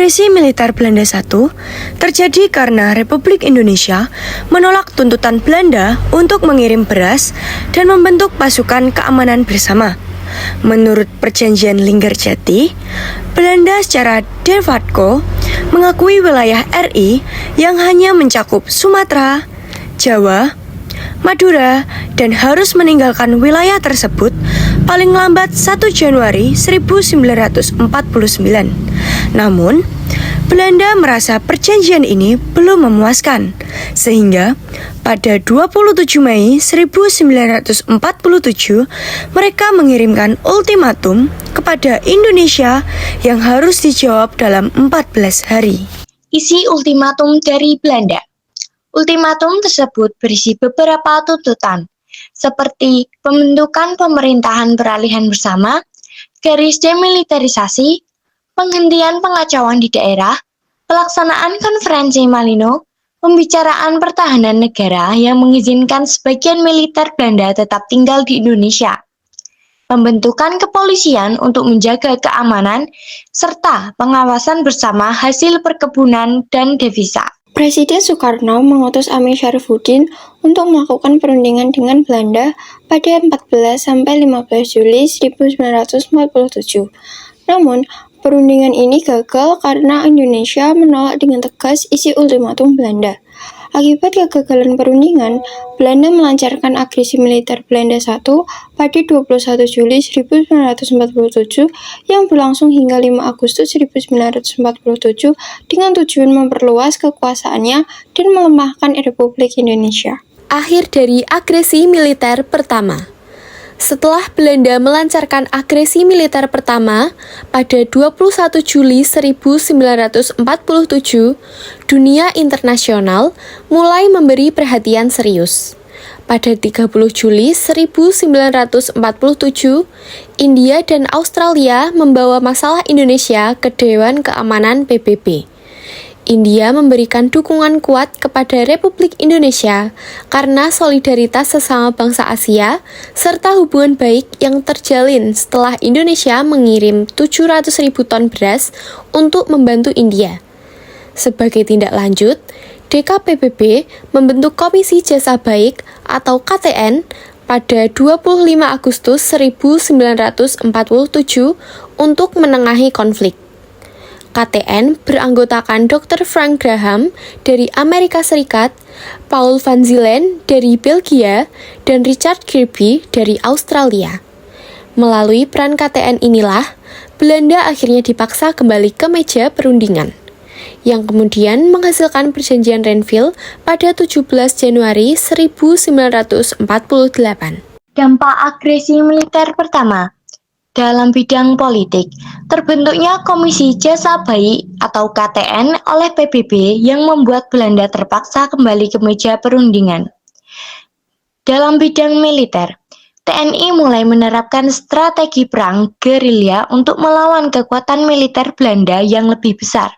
Agresi militer Belanda I terjadi karena Republik Indonesia menolak tuntutan Belanda untuk mengirim beras dan membentuk pasukan keamanan bersama. Menurut perjanjian Linggarjati, Belanda secara de facto mengakui wilayah RI yang hanya mencakup Sumatera, Jawa, Madura, dan harus meninggalkan wilayah tersebut paling lambat 1 Januari 1949. Namun, Belanda merasa perjanjian ini belum memuaskan, sehingga pada 27 Mei 1947 mereka mengirimkan ultimatum kepada Indonesia yang harus dijawab dalam 14 hari. Isi ultimatum dari Belanda. Ultimatum tersebut berisi beberapa tuntutan, seperti pembentukan pemerintahan peralihan bersama, garis demilitarisasi, penghentian pengacauan di daerah, pelaksanaan konferensi Malino, pembicaraan pertahanan negara yang mengizinkan sebagian militer Belanda tetap tinggal di Indonesia, pembentukan kepolisian untuk menjaga keamanan, serta pengawasan bersama hasil perkebunan dan devisa. Presiden Soekarno mengutus Amir Syarifuddin untuk melakukan perundingan dengan Belanda pada 14-15 Juli 1947. Namun, perundingan ini gagal karena Indonesia menolak dengan tegas isi ultimatum Belanda. Akibat kegagalan perundingan, Belanda melancarkan agresi militer Belanda I pada 21 Juli 1947 yang berlangsung hingga 5 Agustus 1947 dengan tujuan memperluas kekuasaannya dan melemahkan Republik Indonesia. Akhir dari agresi militer pertama. Setelah Belanda melancarkan agresi militer pertama pada 21 Juli 1947, dunia internasional mulai memberi perhatian serius. Pada 30 Juli 1947, India dan Australia membawa masalah Indonesia ke Dewan Keamanan PBB. India memberikan dukungan kuat kepada Republik Indonesia karena solidaritas sesama bangsa Asia serta hubungan baik yang terjalin setelah Indonesia mengirim 700.000 ton beras untuk membantu India. Sebagai tindak lanjut, DKPBB membentuk Komisi Jasa Baik atau KTN pada 25 Agustus 1947 untuk menengahi konflik. KTN beranggotakan Dr. Frank Graham dari Amerika Serikat, Paul van Zielen dari Belgia, dan Richard Kirby dari Australia. Melalui peran KTN inilah, Belanda akhirnya dipaksa kembali ke meja perundingan, yang kemudian menghasilkan perjanjian Renville pada 17 Januari 1948. Dampak agresi militer pertama. Dalam bidang politik, terbentuknya Komisi Jasa Baik atau KTN oleh PBB yang membuat Belanda terpaksa kembali ke meja perundingan. Dalam bidang militer, TNI mulai menerapkan strategi perang gerilya untuk melawan kekuatan militer Belanda yang lebih besar.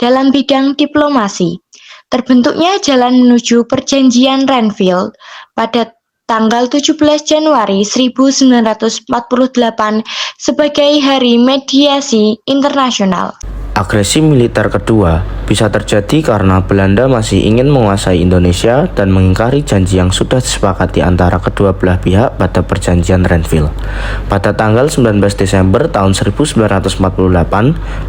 Dalam bidang diplomasi, terbentuknya jalan menuju perjanjian Renville pada tanggal 17 Januari 1948 sebagai Hari Mediasi Internasional. Agresi militer kedua bisa terjadi karena Belanda masih ingin menguasai Indonesia dan mengingkari janji yang sudah disepakati antara kedua belah pihak pada perjanjian Renville. Pada tanggal 19 Desember tahun 1948,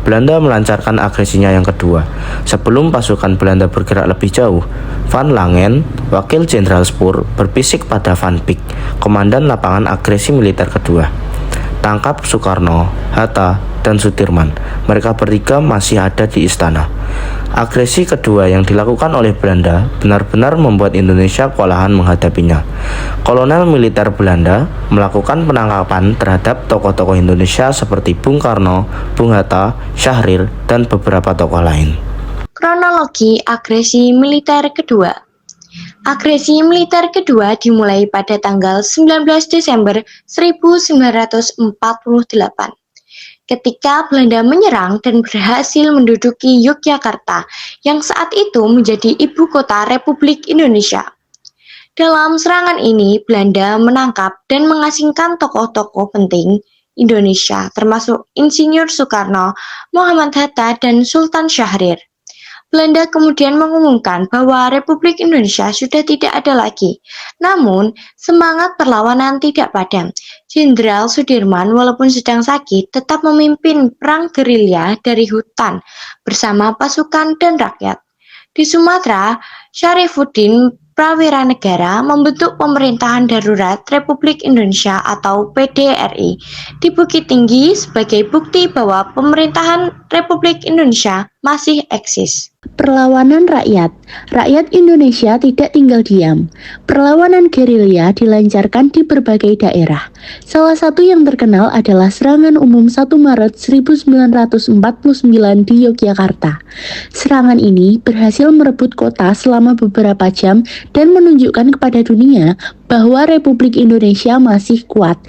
Belanda melancarkan agresinya yang kedua. Sebelum pasukan Belanda bergerak lebih jauh, Van Langen, Wakil Jenderal Spoor, berbisik pada Van Beek, komandan lapangan agresi militer kedua. Tangkap Soekarno, Hatta, dan Sudirman. Mereka bertiga masih ada di istana. Agresi kedua yang dilakukan oleh Belanda benar-benar membuat Indonesia kewalahan menghadapinya. Kolonel militer Belanda melakukan penangkapan terhadap tokoh-tokoh Indonesia seperti Bung Karno, Bung Hatta, Syahrir, dan beberapa tokoh lain. Kronologi agresi militer kedua. Agresi militer kedua dimulai pada tanggal 19 Desember 1948, ketika Belanda menyerang dan berhasil menduduki Yogyakarta, yang saat itu menjadi ibu kota Republik Indonesia. Dalam serangan ini, Belanda menangkap dan mengasingkan tokoh-tokoh penting Indonesia, termasuk Insinyur Soekarno, Muhammad Hatta, dan Sultan Syahrir. Belanda kemudian mengumumkan bahwa Republik Indonesia sudah tidak ada lagi. Namun, semangat perlawanan tidak padam. Jenderal Sudirman walaupun sedang sakit tetap memimpin perang gerilya dari hutan bersama pasukan dan rakyat. Di Sumatera, Syarifuddin Prawira Negara membentuk pemerintahan darurat Republik Indonesia atau PDRI di Bukit Tinggi sebagai bukti bahwa pemerintahan Republik Indonesia masih eksis. Perlawanan rakyat. Rakyat Indonesia tidak tinggal diam. Perlawanan gerilya dilancarkan di berbagai daerah. Salah satu yang terkenal adalah serangan umum 1 Maret 1949 di Yogyakarta. Serangan ini berhasil merebut kota selama beberapa jam dan menunjukkan kepada dunia bahwa Republik Indonesia masih kuat.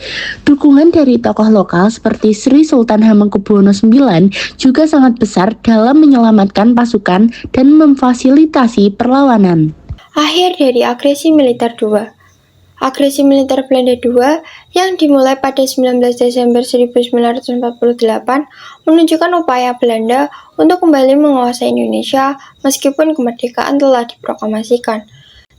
Dukungan dari tokoh lokal seperti Sri Sultan Hamengkubuwono IX juga sangat besar dalam menyelamatkan pasukan dan memfasilitasi perlawanan. Akhir dari agresi militer II. Agresi militer Belanda II yang dimulai pada 19 Desember 1948 menunjukkan upaya Belanda untuk kembali menguasai Indonesia meskipun kemerdekaan telah diproklamasikan.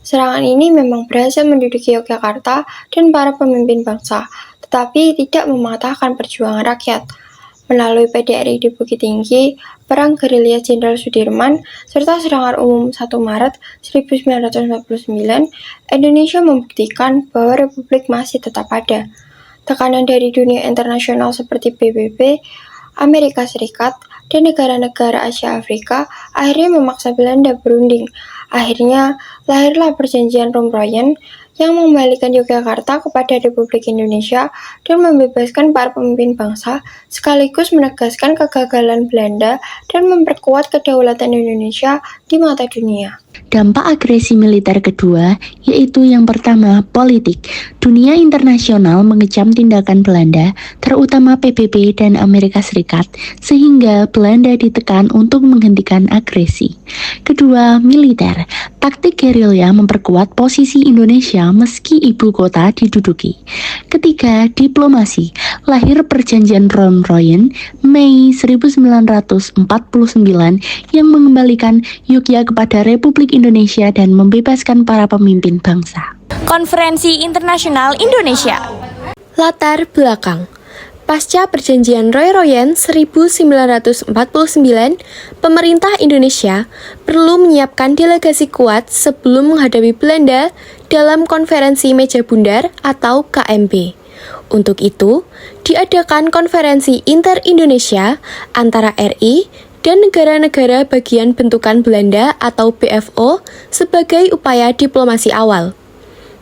Serangan ini memang berhasil menduduki Yogyakarta dan para pemimpin bangsa, tetapi tidak mematahkan perjuangan rakyat. Melalui PDRI di Bukit Tinggi, Perang Gerilya Jenderal Sudirman, serta serangan umum 1 Maret 1949, Indonesia membuktikan bahwa Republik masih tetap ada. Tekanan dari dunia internasional seperti PBB, Amerika Serikat, dan negara-negara Asia Afrika akhirnya memaksa Belanda berunding. Akhirnya, lahirlah Perjanjian Romroyen yang mengembalikan Yogyakarta kepada Republik Indonesia dan membebaskan para pemimpin bangsa, sekaligus menegaskan kegagalan Belanda dan memperkuat kedaulatan Indonesia di mata dunia. Dampak agresi militer kedua, yaitu yang pertama, politik. Dunia internasional mengecam tindakan Belanda, terutama PBB dan Amerika Serikat, sehingga Belanda ditekan untuk menghentikan agresi. Kedua, militer. Taktik gerilya memperkuat posisi Indonesia meski ibu kota diduduki. Ketiga, diplomasi. Lahir Perjanjian Romroyen Mei 1949 yang mengembalikan Yogyakarta kepada Republik Indonesia dan membebaskan para pemimpin bangsa. Konferensi Internasional Indonesia. Latar belakang. Pasca Perjanjian Romroyen 1949, pemerintah Indonesia perlu menyiapkan delegasi kuat sebelum menghadapi Belanda dalam Konferensi Meja Bundar atau KMB. Untuk itu, diadakan Konferensi Inter-Indonesia antara RI dan negara-negara bagian bentukan Belanda atau BFO sebagai upaya diplomasi awal.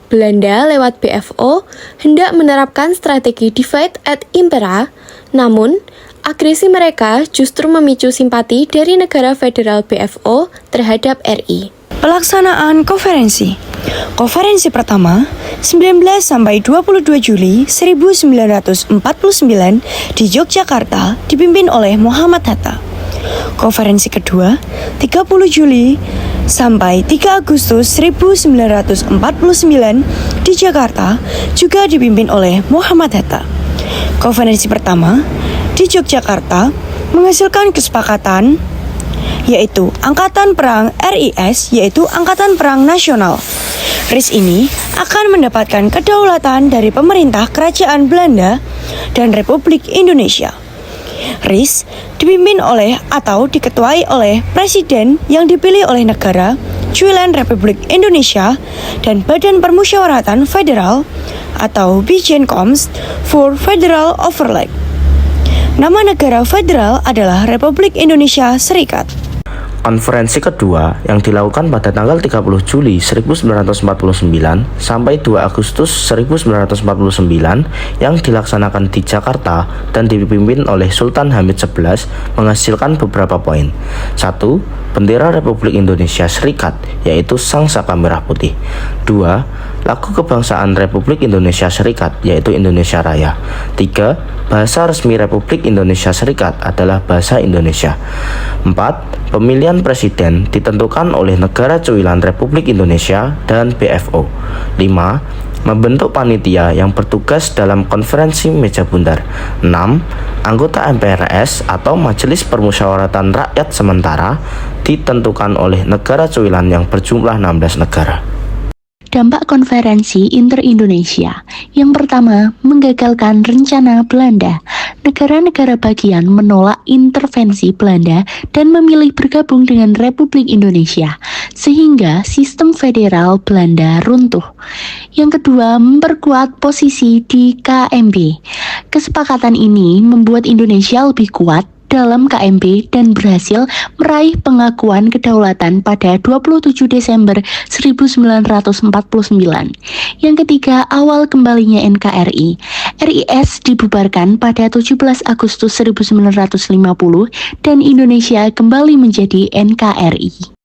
Belanda lewat BFO hendak menerapkan strategi divide et impera, namun agresi mereka justru memicu simpati dari negara federal BFO terhadap RI. Pelaksanaan konferensi. Konferensi pertama 19-22 Juli 1949 di Yogyakarta dipimpin oleh Muhammad Hatta. Konferensi kedua 30 Juli sampai 3 Agustus 1949 di Jakarta juga dipimpin oleh Muhammad Hatta. Konferensi pertama di Yogyakarta menghasilkan kesepakatan yaitu Angkatan Perang RIS, yaitu Angkatan Perang Nasional. RIS ini akan mendapatkan kedaulatan dari pemerintah Kerajaan Belanda dan Republik Indonesia. RIS dipimpin oleh atau diketuai oleh Presiden yang dipilih oleh negara, Julian Republik Indonesia, dan Badan Permusyawaratan Federal atau Bijenkoms for Federal Overleg. Nama negara federal adalah Republik Indonesia Serikat. Konferensi kedua yang dilakukan pada tanggal 30 Juli 1949 sampai 2 Agustus 1949 yang dilaksanakan di Jakarta dan dipimpin oleh Sultan Hamid XI menghasilkan beberapa poin. 1. Bendera Republik Indonesia Serikat, yaitu Sang Saka Merah Putih. 2. Lagu Kebangsaan Republik Indonesia Serikat, yaitu Indonesia Raya. 3. Bahasa resmi Republik Indonesia Serikat adalah bahasa Indonesia. 4. Pemilihan presiden ditentukan oleh negara cuilan Republik Indonesia dan BFO. 5. Membentuk panitia yang bertugas dalam konferensi meja bundar. 6. Anggota MPRS atau Majelis Permusyawaratan Rakyat Sementara ditentukan oleh negara cuilan yang berjumlah 16 negara. Dampak konferensi inter-Indonesia. Yang pertama, menggagalkan rencana Belanda. Negara-negara bagian menolak intervensi Belanda dan memilih bergabung dengan Republik Indonesia, sehingga sistem federal Belanda runtuh. Yang kedua, memperkuat posisi di KMB. Kesepakatan ini membuat Indonesia lebih kuat dalam KMB dan berhasil meraih pengakuan kedaulatan pada 27 Desember 1949. Yang ketiga, awal kembalinya NKRI. RIS dibubarkan pada 17 Agustus 1950 dan Indonesia kembali menjadi NKRI.